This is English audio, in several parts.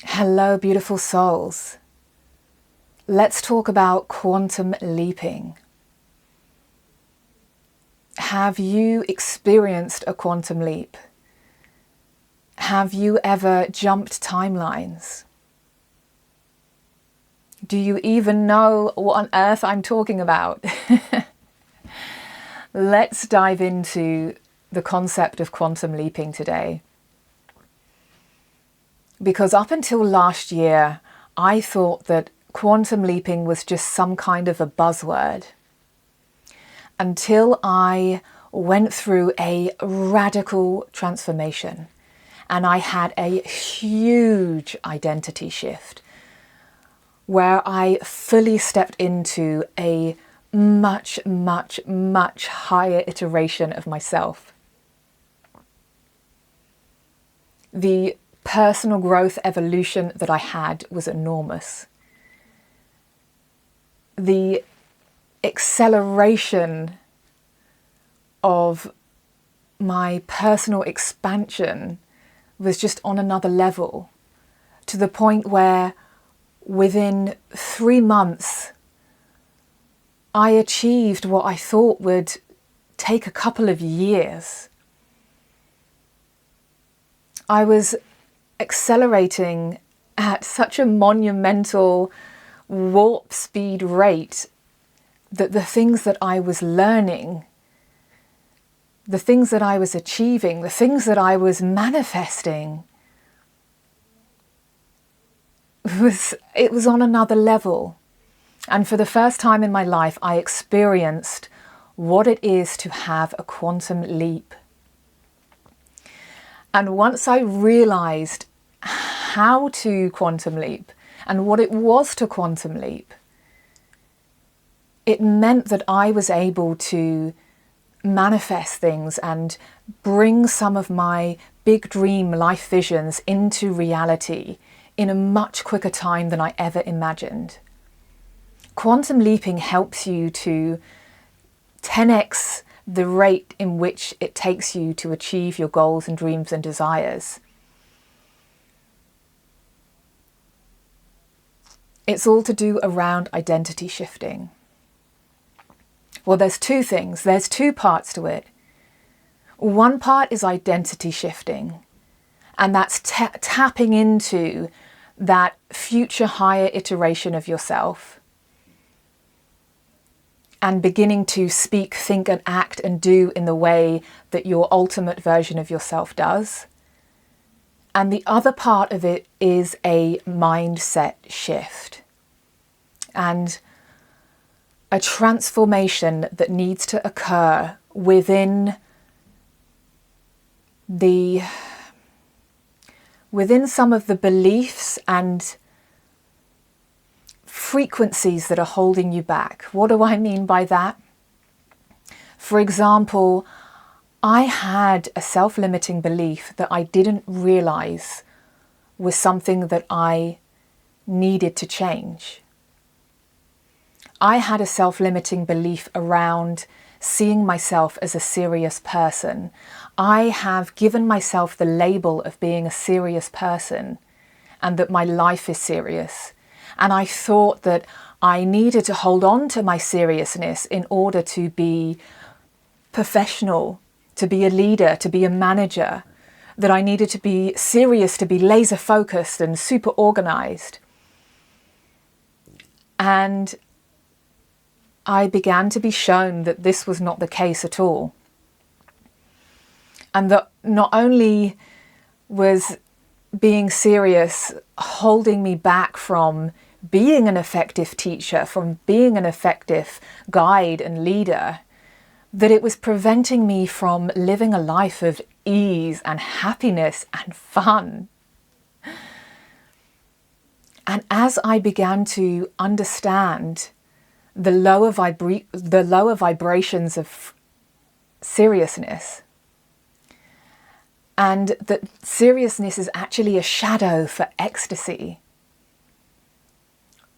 Hello, beautiful souls. Let's talk about quantum leaping. Have you experienced a quantum leap? Have you ever jumped timelines? Do you even know what on earth I'm talking about? Let's dive into the concept of quantum leaping today. Because up until last year, I thought that quantum leaping was just some kind of a buzzword. Until I went through a radical transformation and I had a huge identity shift where I fully stepped into a much, much, much higher iteration of myself. The personal growth evolution that I had was enormous. The acceleration of my personal expansion was just on another level, to the point where within 3 months I achieved what I thought would take a couple of years. I was accelerating at such a monumental warp speed rate that the things that I was learning, the things that I was achieving, the things that I was manifesting, it was on another level. And for the first time in my life, I experienced what it is to have a quantum leap. And once I realized how to quantum leap and what it was to quantum leap, it meant that I was able to manifest things and bring some of my big dream life visions into reality in a much quicker time than I ever imagined. Quantum leaping helps you to 10x the rate in which it takes you to achieve your goals and dreams and desires. It's all to do around identity shifting. Well, there's two things. There's two parts to it. One part is identity shifting, and that's tapping into that future higher iteration of yourself and beginning to speak, think, and act and do in the way that your ultimate version of yourself does. And the other part of it is a mindset shift and a transformation that needs to occur within some of the beliefs and frequencies that are holding you back. What do I mean by that? For example, I had a self-limiting belief that I didn't realize was something that I needed to change. I had a self-limiting belief around seeing myself as a serious person. I have given myself the label of being a serious person and that my life is serious. And I thought that I needed to hold on to my seriousness in order to be professional, to be a leader, to be a manager, that I needed to be serious, to be laser focused and super organized. And I began to be shown that this was not the case at all. And that not only was being serious holding me back from being an effective teacher, from being an effective guide and leader, that it was preventing me from living a life of ease and happiness and fun. And as I began to understand the lower vibrations of seriousness, and that seriousness is actually a shadow for ecstasy.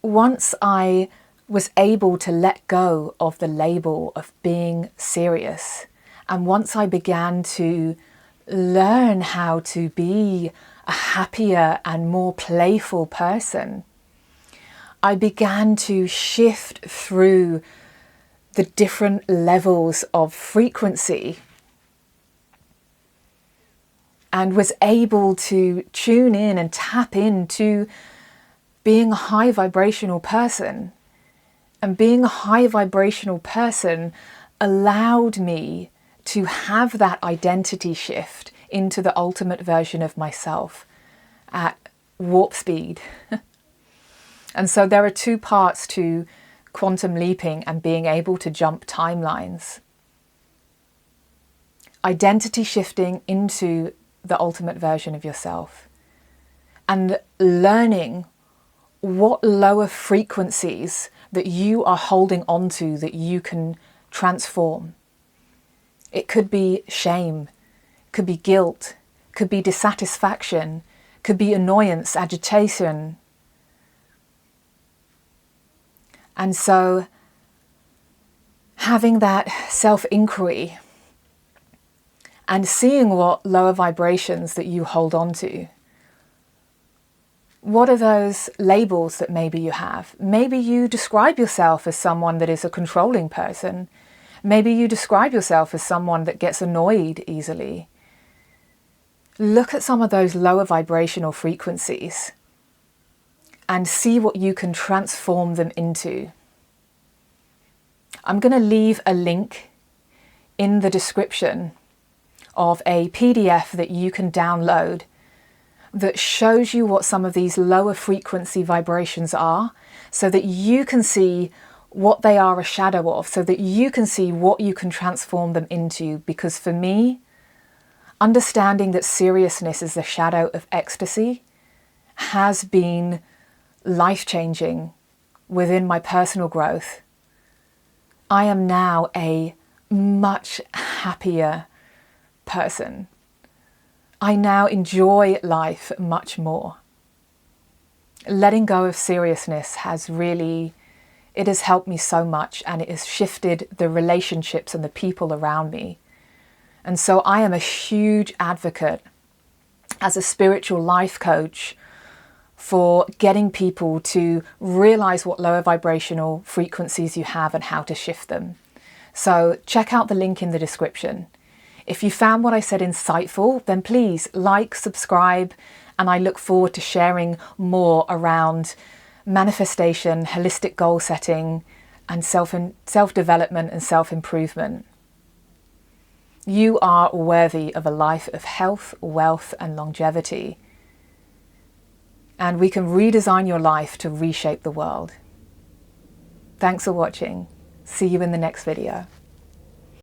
Once I was able to let go of the label of being serious, and once I began to learn how to be a happier and more playful person. I began to shift through the different levels of frequency and was able to tune in and tap into being a high vibrational person. And being a high vibrational person allowed me to have that identity shift into the ultimate version of myself at warp speed. And so there are two parts to quantum leaping and being able to jump timelines. Identity shifting into the ultimate version of yourself and learning what lower frequencies that you are holding on to that you can transform. It could be shame, could be guilt, could be dissatisfaction, could be annoyance, agitation. And so having that self-inquiry and seeing what lower vibrations that you hold on to. What are those labels that maybe you have? Maybe you describe yourself as someone that is a controlling person. Maybe you describe yourself as someone that gets annoyed easily. Look at some of those lower vibrational frequencies and see what you can transform them into. I'm going to leave a link in the description of a PDF that you can download that shows you what some of these lower frequency vibrations are, so that you can see what they are a shadow of, so that you can see what you can transform them into. Because for me, understanding that seriousness is the shadow of ecstasy has been life-changing within my personal growth. I am now a much happier person. I now enjoy life much more. Letting go of seriousness has helped me so much, and it has shifted the relationships and the people around me. And so I am a huge advocate as a spiritual life coach for getting people to realize what lower vibrational frequencies you have and how to shift them. So check out the link in the description. If you found what I said insightful, then please like, subscribe, and I look forward to sharing more around manifestation, holistic goal setting, and self-development and self-improvement. You are worthy of a life of health, wealth, and longevity. And we can redesign your life to reshape the world. Thanks for watching. See you in the next video.